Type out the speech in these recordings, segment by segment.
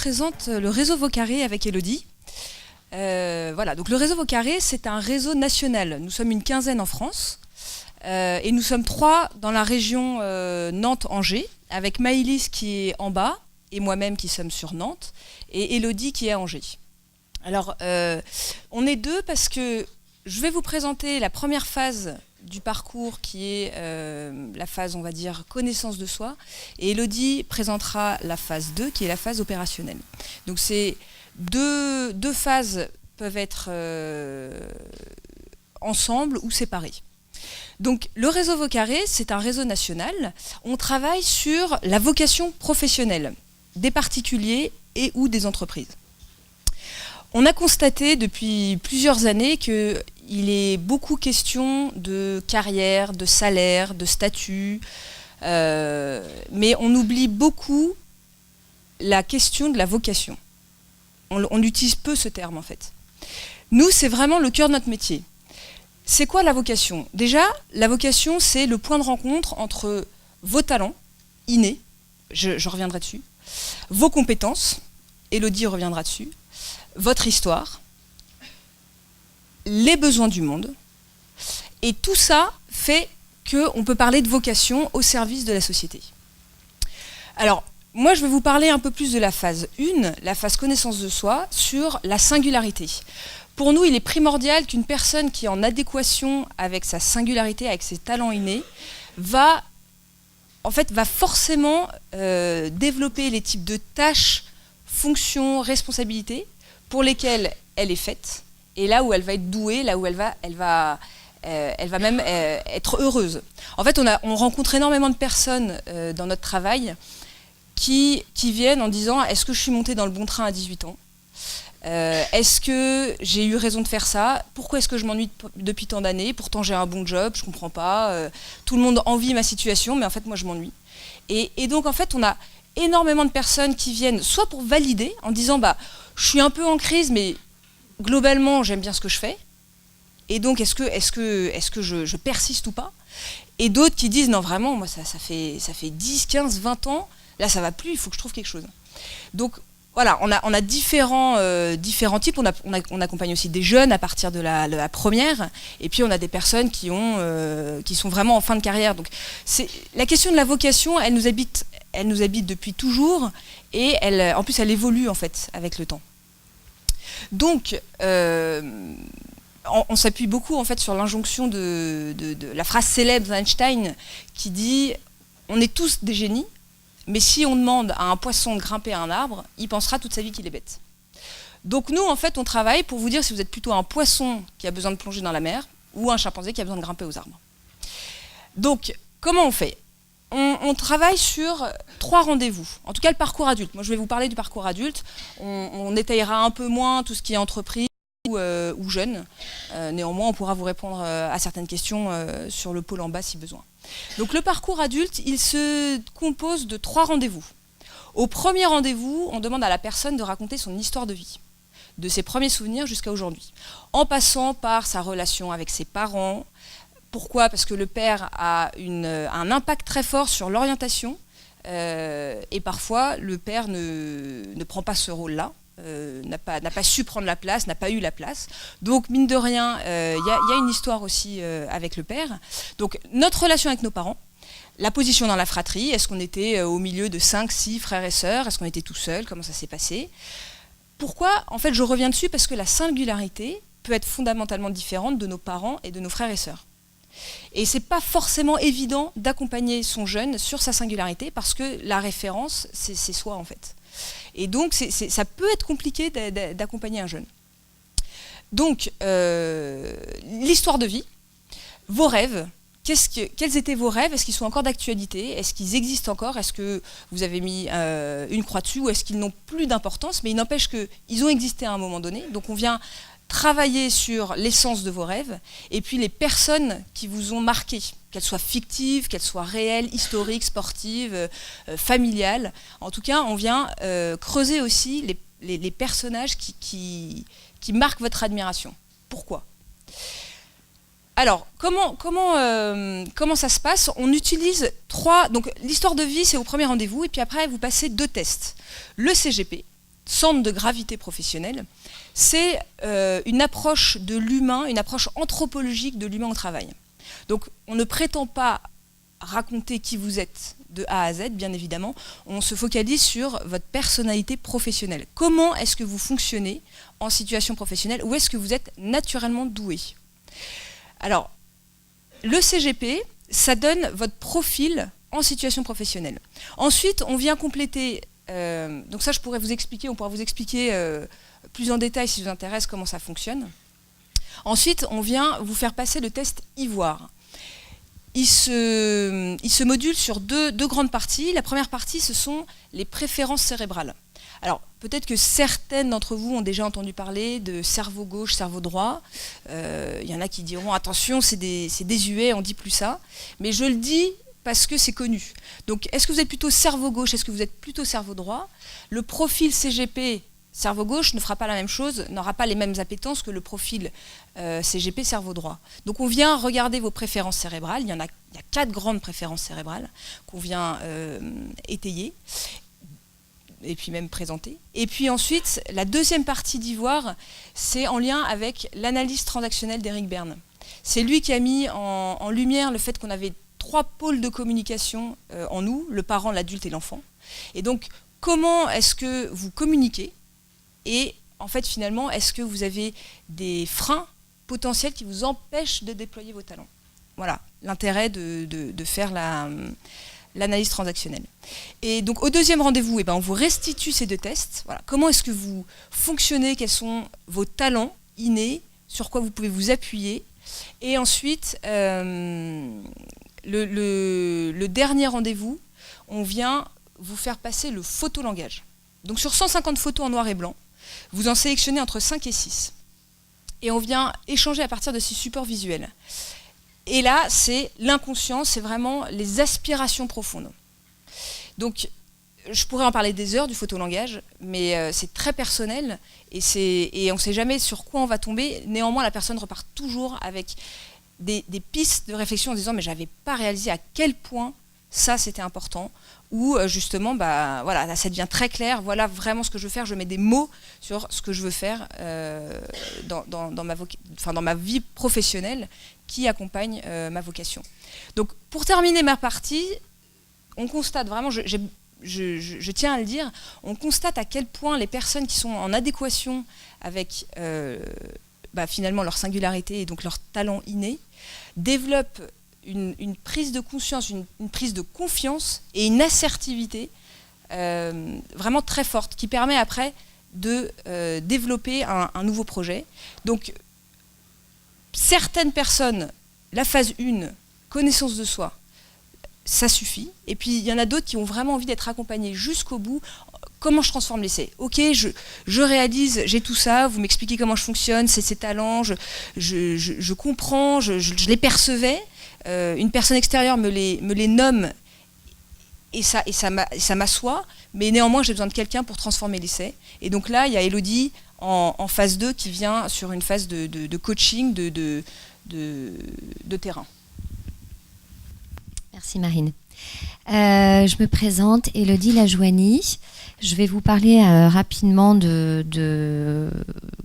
présente le réseau Vaucarré avec Elodie. Voilà, donc le réseau Vaucarré, c'est un réseau national. Nous sommes une quinzaine en France et nous sommes 3 dans la région Nantes-Angers, avec Maëlys qui est en bas et moi-même qui sommes sur Nantes et Elodie qui est à Angers. Alors, on est 2 parce que je vais vous présenter la première phase du parcours qui est la phase, on va dire, connaissance de soi, et Elodie présentera la phase 2 qui est la phase opérationnelle. Donc ces deux phases peuvent être ensemble ou séparées. Donc le réseau Vaucarré, c'est un réseau national. On travaille sur la vocation professionnelle des particuliers et ou des entreprises. On a constaté depuis plusieurs années qu'il est beaucoup question de carrière, de salaire, de statut, mais on oublie beaucoup la question de la vocation. On utilise peu ce terme en fait. Nous, c'est vraiment le cœur de notre métier. C'est quoi la vocation? Déjà, la vocation, c'est le point de rencontre entre vos talents innés, je reviendrai dessus, vos compétences, Elodie reviendra dessus, votre histoire, les besoins du monde, et tout ça fait qu'on peut parler de vocation au service de la société. Alors, moi je vais vous parler un peu plus de la phase 1, la phase connaissance de soi, sur la singularité. Pour nous, il est primordial qu'une personne qui est en adéquation avec sa singularité, avec ses talents innés, va forcément développer les types de tâches, fonctions, responsabilités pour lesquelles elle est faite, et là où elle va être douée, là où elle va même être heureuse. En fait, on rencontre énormément de personnes dans notre travail qui viennent en disant « Est-ce que je suis montée dans le bon train à 18 ans ? Est-ce que j'ai eu raison de faire ça? Pourquoi est-ce que je m'ennuie depuis tant d'années? Pourtant j'ai un bon job, je ne comprends pas. Tout le monde envie ma situation, mais en fait moi je m'ennuie. » Et donc en fait on a énormément de personnes qui viennent soit pour valider en disant bah, « Je suis un peu en crise, mais globalement j'aime bien ce que je fais. Et donc est-ce que je persiste ou pas ?» Et d'autres qui disent « Non vraiment, moi ça fait 10, 15, 20 ans, là ça va plus, il faut que je trouve quelque chose. » Donc voilà, on a différents types. On accompagne aussi des jeunes à partir de la première, et puis on a des personnes qui sont vraiment en fin de carrière. Donc la question de la vocation, elle nous habite depuis toujours, et en plus elle évolue en fait avec le temps. Donc on s'appuie beaucoup en fait sur l'injonction de la phrase célèbre d'Einstein qui dit « On est tous des génies ». Mais si on demande à un poisson de grimper à un arbre, il pensera toute sa vie qu'il est bête. Donc nous, en fait, on travaille pour vous dire si vous êtes plutôt un poisson qui a besoin de plonger dans la mer ou un chimpanzé qui a besoin de grimper aux arbres. Donc, comment on fait? On travaille sur 3 rendez-vous. En tout cas, le parcours adulte. Moi, je vais vous parler du parcours adulte. On détaillera un peu moins tout ce qui est entreprise ou jeune. Néanmoins, on pourra vous répondre à certaines questions sur le pôle en bas si besoin. Donc le parcours adulte, il se compose de 3 rendez-vous. Au premier rendez-vous, on demande à la personne de raconter son histoire de vie, de ses premiers souvenirs jusqu'à aujourd'hui, en passant par sa relation avec ses parents. Pourquoi? Parce que le père a un impact très fort sur l'orientation, et parfois le père ne prend pas ce rôle-là. N'a pas su prendre la place, n'a pas eu la place. Donc, mine de rien, y a une histoire aussi avec le père. Donc, notre relation avec nos parents, la position dans la fratrie, est-ce qu'on était au milieu de 5, 6 frères et sœurs? Est-ce qu'on était tout seul? Comment ça s'est passé? Pourquoi? En fait, je reviens dessus parce que la singularité peut être fondamentalement différente de nos parents et de nos frères et sœurs. Et c'est pas forcément évident d'accompagner son jeune sur sa singularité parce que la référence, c'est soi en fait. Et donc, ça peut être compliqué d'accompagner un jeune. Donc, l'histoire de vie, vos rêves, quels étaient vos rêves? Est-ce qu'ils sont encore d'actualité? Est-ce qu'ils existent encore? Est-ce que vous avez mis une croix dessus? Ou est-ce qu'ils n'ont plus d'importance? Mais il n'empêche qu'ils ont existé à un moment donné. Donc, on vient travailler sur l'essence de vos rêves et puis les personnes qui vous ont marqué, qu'elles soient fictives, qu'elles soient réelles, historiques, sportives, familiales. En tout cas, on vient creuser aussi les personnages qui marquent votre admiration. Pourquoi? Alors, comment ça se passe? On utilise 3... Donc, l'histoire de vie, c'est au premier rendez-vous, et puis après, vous passez 2 tests. Le CGP, centre de gravité professionnel, c'est une approche de l'humain, une approche anthropologique de l'humain au travail. Donc on ne prétend pas raconter qui vous êtes de A à Z, bien évidemment, on se focalise sur votre personnalité professionnelle. Comment est-ce que vous fonctionnez en situation professionnelle? Où est-ce que vous êtes naturellement doué? Alors, le CGP, ça donne votre profil en situation professionnelle. Ensuite, on vient compléter, donc ça je pourrais vous expliquer, on pourra vous expliquer plus en détail si ça vous intéresse comment ça fonctionne. Ensuite, on vient vous faire passer le test Ivoire. Il se module sur deux grandes parties. La première partie, ce sont les préférences cérébrales. Alors, peut-être que certaines d'entre vous ont déjà entendu parler de cerveau gauche, cerveau droit. Il y en a qui diront, attention, c'est désuet, on ne dit plus ça. Mais je le dis parce que c'est connu. Donc, est-ce que vous êtes plutôt cerveau gauche, est-ce que vous êtes plutôt cerveau droit? Le profil CGP cerveau gauche ne fera pas la même chose, n'aura pas les mêmes appétences que le profil CGP cerveau droit. Donc on vient regarder vos préférences cérébrales, il y a 4 grandes préférences cérébrales qu'on vient étayer et puis même présenter. Et puis ensuite, la deuxième partie d'Ivoire, c'est en lien avec l'analyse transactionnelle d'Éric Berne. C'est lui qui a mis en lumière le fait qu'on avait 3 pôles de communication en nous, le parent, l'adulte et l'enfant. Et donc, comment est-ce que vous communiquez? Et en fait, finalement, est-ce que vous avez des freins potentiels qui vous empêchent de déployer vos talents? Voilà, l'intérêt de faire l'analyse transactionnelle. Et donc, au deuxième rendez-vous, on vous restitue ces 2 tests. Voilà. Comment est-ce que vous fonctionnez? Quels sont vos talents innés? Sur quoi vous pouvez vous appuyer? Et ensuite, le dernier rendez-vous, on vient vous faire passer le photolangage. Donc, sur 150 photos en noir et blanc, vous en sélectionnez entre 5 et 6. Et on vient échanger à partir de ces supports visuels. Et là, c'est l'inconscient, c'est vraiment les aspirations profondes. Donc, je pourrais en parler des heures du photolangage, mais c'est très personnel et on ne sait jamais sur quoi on va tomber. Néanmoins, la personne repart toujours avec des pistes de réflexion en disant « mais je n'avais pas réalisé à quel point ça, c'était important ». Ou justement, voilà, là, ça devient très clair, voilà vraiment ce que je veux faire, je mets des mots sur ce que je veux faire dans ma vie professionnelle qui accompagne ma vocation. Donc, pour terminer ma partie, on constate vraiment, je tiens à le dire, on constate à quel point les personnes qui sont en adéquation avec finalement leur singularité et donc leur talent inné développent une prise de conscience, une prise de confiance et une assertivité vraiment très forte qui permet après de développer un nouveau projet. Donc, certaines personnes, la phase 1, connaissance de soi, ça suffit. Et puis, il y en a d'autres qui ont vraiment envie d'être accompagnés jusqu'au bout. Comment je transforme l'essai? Ok, je réalise, j'ai tout ça, vous m'expliquez comment je fonctionne, c'est ces talents, je comprends, je les percevais. Une personne extérieure me les nomme et ça m'assoit, mais néanmoins j'ai besoin de quelqu'un pour transformer l'essai. Et donc là, il y a Elodie en phase 2 qui vient sur une phase de coaching, de terrain. Merci Marine. Je me présente, Elodie Lajoigny. Je vais vous parler rapidement de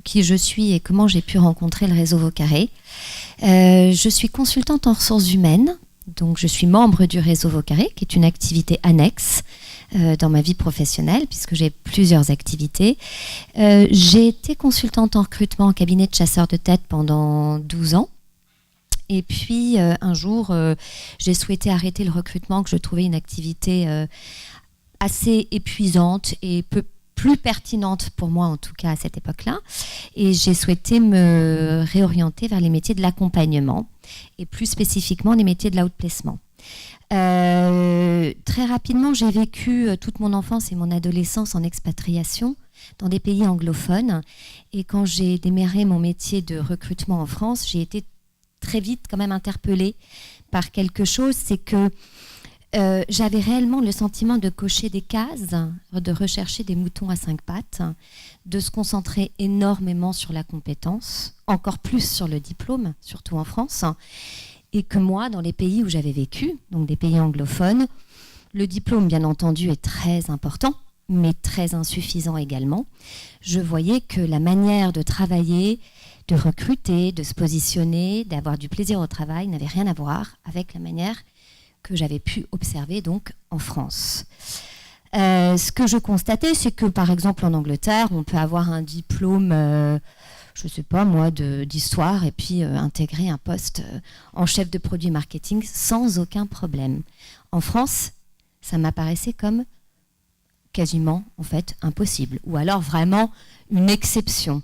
qui je suis et comment j'ai pu rencontrer le réseau Vaucarré. Je suis consultante en ressources humaines, donc je suis membre du réseau Vaucarré, qui est une activité annexe dans ma vie professionnelle, puisque j'ai plusieurs activités. J'ai été consultante en recrutement en cabinet de chasseurs de tête pendant 12 ans. Et puis, un jour, j'ai souhaité arrêter le recrutement, que je trouvais une activité assez épuisante et plus pertinente pour moi, en tout cas à cette époque-là. Et j'ai souhaité me réorienter vers les métiers de l'accompagnement et plus spécifiquement les métiers de l'outplacement. Très rapidement, j'ai vécu toute mon enfance et mon adolescence en expatriation dans des pays anglophones. Et quand j'ai démarré mon métier de recrutement en France, j'ai été très vite quand même interpellée par quelque chose, c'est que j'avais réellement le sentiment de cocher des cases, de rechercher des moutons à 5 pattes, de se concentrer énormément sur la compétence, encore plus sur le diplôme, surtout en France, et que moi, dans les pays où j'avais vécu, donc des pays anglophones, le diplôme, bien entendu, est très important, mais très insuffisant également. Je voyais que la manière de travailler, de recruter, de se positionner, d'avoir du plaisir au travail n'avait rien à voir avec la manière que j'avais pu observer donc en France. Ce que je constatais, c'est que par exemple en Angleterre, on peut avoir un diplôme, je ne sais pas moi, d'histoire et puis intégrer un poste en chef de produit marketing sans aucun problème. En France, ça m'apparaissait comme quasiment en fait impossible, ou alors vraiment une exception.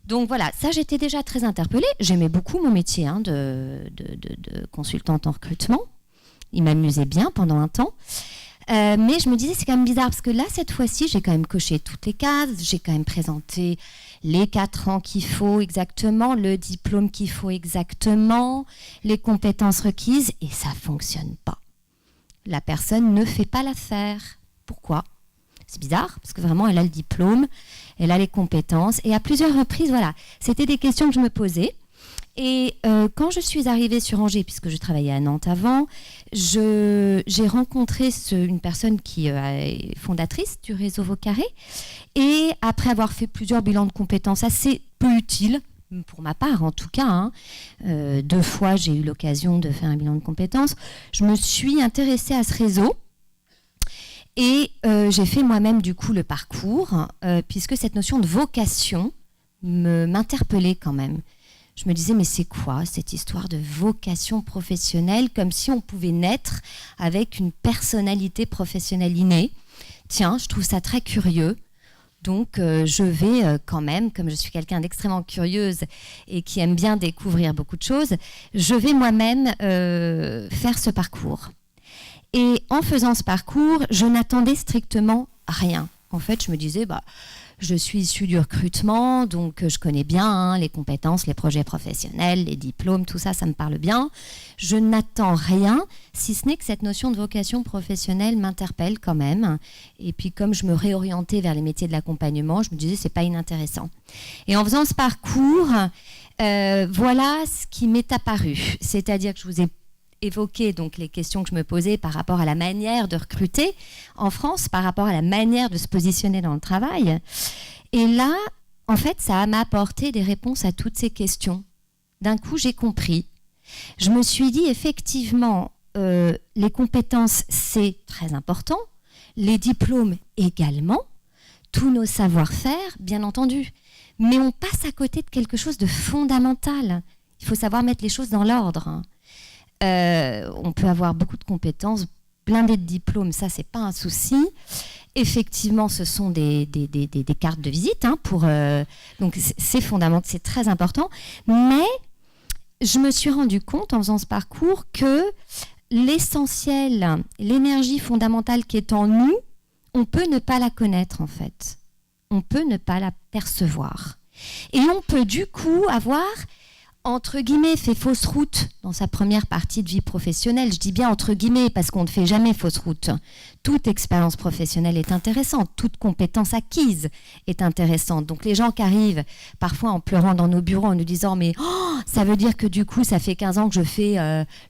Donc voilà, ça j'étais déjà très interpellée. J'aimais beaucoup mon métier de consultante en recrutement. Il m'amusait bien pendant un temps. Mais je me disais, c'est quand même bizarre, parce que là, cette fois-ci, j'ai quand même coché toutes les cases. J'ai quand même présenté les 4 ans qu'il faut exactement, le diplôme qu'il faut exactement, les compétences requises, et ça ne fonctionne pas. La personne ne fait pas l'affaire. Pourquoi ? C'est bizarre, parce que vraiment, elle a le diplôme, elle a les compétences. Et à plusieurs reprises, voilà, c'était des questions que je me posais. Et quand je suis arrivée sur Angers, puisque je travaillais à Nantes avant, j'ai rencontré une personne qui est fondatrice du réseau Vaucarré. Et après avoir fait plusieurs bilans de compétences assez peu utiles, pour ma part en tout cas, 2 fois j'ai eu l'occasion de faire un bilan de compétences, je me suis intéressée à ce réseau. Et j'ai fait moi-même du coup le parcours, puisque cette notion de vocation m'interpellait quand même. Je me disais, mais c'est quoi cette histoire de vocation professionnelle, comme si on pouvait naître avec une personnalité professionnelle innée. Tiens, je trouve ça très curieux. Donc, je vais quand même, comme je suis quelqu'un d'extrêmement curieuse et qui aime bien découvrir beaucoup de choses, je vais moi-même faire ce parcours. Et en faisant ce parcours, je n'attendais strictement rien. En fait, je me disais, je suis issue du recrutement, donc je connais bien les compétences, les projets professionnels, les diplômes, tout ça, ça me parle bien. Je n'attends rien, si ce n'est que cette notion de vocation professionnelle m'interpelle quand même. Et puis comme je me réorientais vers les métiers de l'accompagnement, je me disais, c'est pas inintéressant. Et en faisant ce parcours, voilà ce qui m'est apparu. C'est-à-dire que je vous ai évoquer donc les questions que je me posais par rapport à la manière de recruter en France, par rapport à la manière de se positionner dans le travail. Et là, en fait, ça m'a apporté des réponses à toutes ces questions. D'un coup, j'ai compris. Je me suis dit, effectivement, les compétences, c'est très important. Les diplômes également. Tous nos savoir-faire, bien entendu. Mais on passe à côté de quelque chose de fondamental. Il faut savoir mettre les choses dans l'ordre. On peut avoir beaucoup de compétences, blindées de diplômes, ça c'est pas un souci. Effectivement, ce sont des cartes de visite, donc c'est fondamental, c'est très important. Mais je me suis rendu compte en faisant ce parcours que l'essentiel, l'énergie fondamentale qui est en nous, on peut ne pas la connaître en fait. On peut ne pas la percevoir. Et on peut du coup avoir entre guillemets, fait fausse route dans sa première partie de vie professionnelle. Je dis bien entre guillemets parce qu'on ne fait jamais fausse route. Toute expérience professionnelle est intéressante, toute compétence acquise est intéressante. Donc les gens qui arrivent parfois en pleurant dans nos bureaux en nous disant mais ça veut dire que du coup ça fait 15 ans que je fais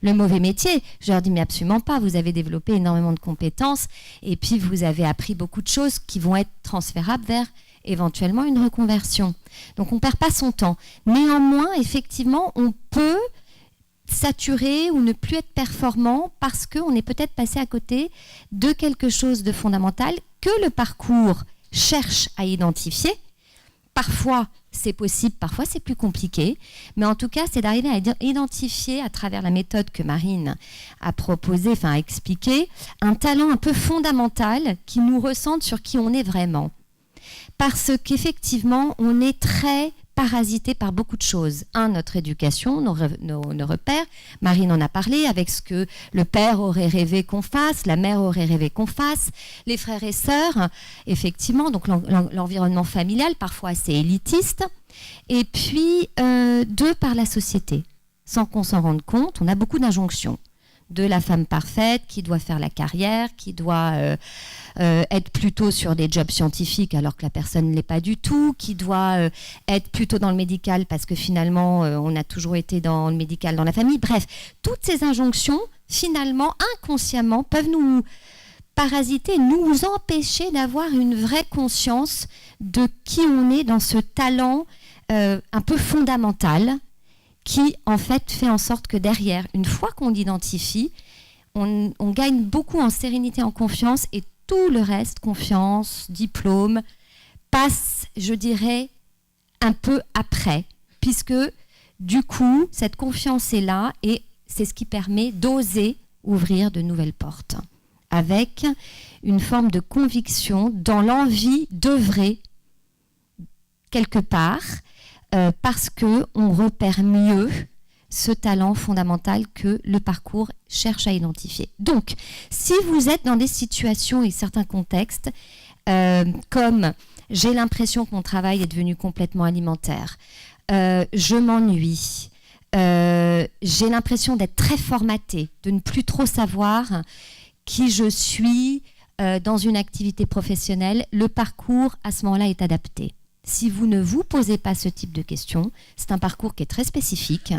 le mauvais métier. Je leur dis mais absolument pas, vous avez développé énormément de compétences et puis vous avez appris beaucoup de choses qui vont être transférables vers éventuellement une reconversion. Donc on ne perd pas son temps. Néanmoins, effectivement, on peut saturer ou ne plus être performant parce qu'on est peut-être passé à côté de quelque chose de fondamental que le parcours cherche à identifier. Parfois, c'est possible, parfois c'est plus compliqué, mais en tout cas, c'est d'arriver à identifier à travers la méthode que Marine a proposée, a expliquée, un talent un peu fondamental qui nous ressente sur qui on est vraiment. Parce qu'effectivement, on est très parasité par beaucoup de choses. Notre éducation, nos repères. Marine en a parlé avec ce que le père aurait rêvé qu'on fasse, la mère aurait rêvé qu'on fasse, les frères et sœurs, effectivement, donc l'environnement familial, parfois assez élitiste. Et puis, par la société. Sans qu'on s'en rende compte, on a beaucoup d'injonctions. De la femme parfaite qui doit faire la carrière, qui doit être plutôt sur des jobs scientifiques alors que la personne ne l'est pas du tout, qui doit être plutôt dans le médical parce que finalement on a toujours été dans le médical dans la famille. Bref, toutes ces injonctions finalement inconsciemment peuvent parasiter, nous empêcher d'avoir une vraie conscience de qui on est dans ce talent un peu fondamental qui en fait en sorte que derrière, une fois qu'on l'identifie, on gagne beaucoup en sérénité, en confiance, et tout le reste, confiance, diplôme, passe, je dirais, un peu après, puisque du coup, cette confiance est là et c'est ce qui permet d'oser ouvrir de nouvelles portes, avec une forme de conviction dans l'envie d'œuvrer quelque part, parce qu'on repère mieux ce talent fondamental que le parcours cherche à identifier. Donc, si vous êtes dans des situations et certains contextes, comme j'ai l'impression que mon travail est devenu complètement alimentaire, je m'ennuie, j'ai l'impression d'être très formatée, de ne plus trop savoir qui je suis dans une activité professionnelle, le parcours à ce moment-là est adapté. Si vous ne vous posez pas ce type de questions, c'est un parcours qui est très spécifique.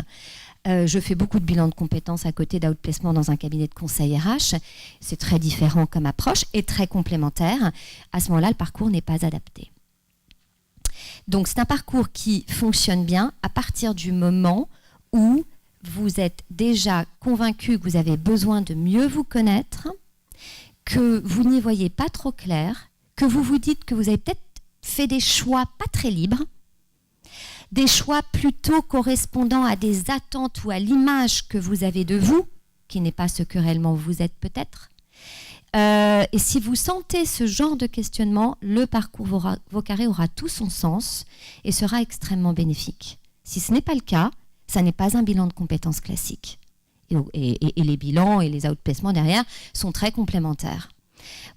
Je fais beaucoup de bilans de compétences à côté d'outplacement dans un cabinet de conseil RH. C'est très différent comme approche et très complémentaire. À ce moment-là, le parcours n'est pas adapté. Donc, c'est un parcours qui fonctionne bien à partir du moment où vous êtes déjà convaincu que vous avez besoin de mieux vous connaître, que vous n'y voyez pas trop clair, que vous vous dites que vous avez peut-être fait des choix pas très libres, des choix plutôt correspondant à des attentes ou à l'image que vous avez de vous, qui n'est pas ce que réellement vous êtes peut-être. Et si vous sentez ce genre de questionnement, le parcours Vaucaré aura tout son sens et sera extrêmement bénéfique. Si ce n'est pas le cas, ça n'est pas un bilan de compétences classique. Et les bilans et les outplacements derrière sont très complémentaires.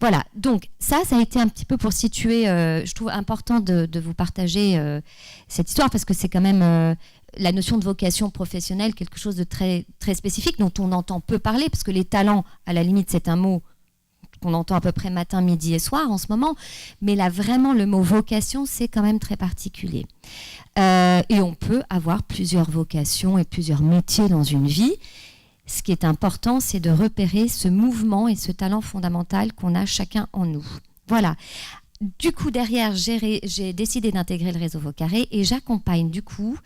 Voilà, donc ça a été un petit peu pour situer, je trouve important de vous partager cette histoire, parce que c'est quand même la notion de vocation professionnelle, quelque chose de très, très spécifique, dont on entend peu parler, parce que les talents, à la limite, c'est un mot qu'on entend à peu près matin, midi et soir en ce moment, mais là vraiment le mot vocation, c'est quand même très particulier. Et on peut avoir plusieurs vocations et plusieurs métiers dans une vie. Ce qui est important, c'est de repérer ce mouvement et ce talent fondamental qu'on a chacun en nous. Voilà. Du coup, derrière, j'ai décidé d'intégrer le réseau Vaucaré et j'accompagne du coup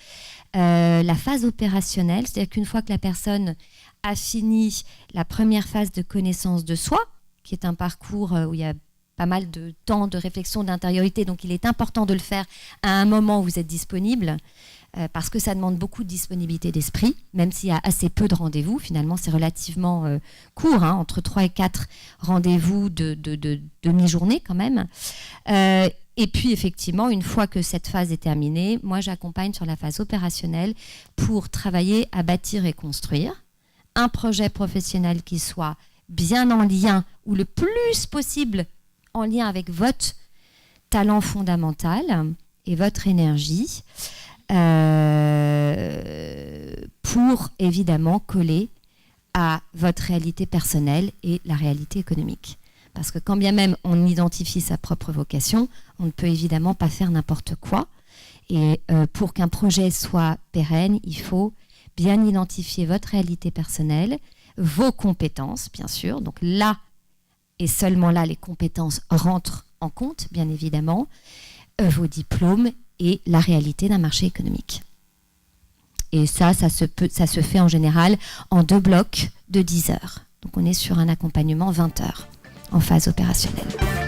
la phase opérationnelle, c'est-à-dire qu'une fois que la personne a fini la première phase de connaissance de soi, qui est un parcours où il y a pas mal de temps de réflexion, d'intériorité, donc il est important de le faire à un moment où vous êtes disponible, parce que ça demande beaucoup de disponibilité d'esprit, même s'il y a assez peu de rendez-vous. Finalement, c'est relativement court, entre 3 et 4 rendez-vous de demi-journée quand même. Et puis, effectivement, une fois que cette phase est terminée, moi, j'accompagne sur la phase opérationnelle pour travailler à bâtir et construire un projet professionnel qui soit bien en lien, ou le plus possible en lien avec votre talent fondamental et votre énergie, pour évidemment coller à votre réalité personnelle et la réalité économique. Parce que quand bien même on identifie sa propre vocation, on ne peut évidemment pas faire n'importe quoi. Et pour qu'un projet soit pérenne, il faut bien identifier votre réalité personnelle, vos compétences, bien sûr. Donc là, et seulement là, les compétences rentrent en compte, bien évidemment, vos diplômes et la réalité d'un marché économique. Et ça se fait en général en 2 blocs de 10 heures. Donc on est sur un accompagnement 20 heures en phase opérationnelle.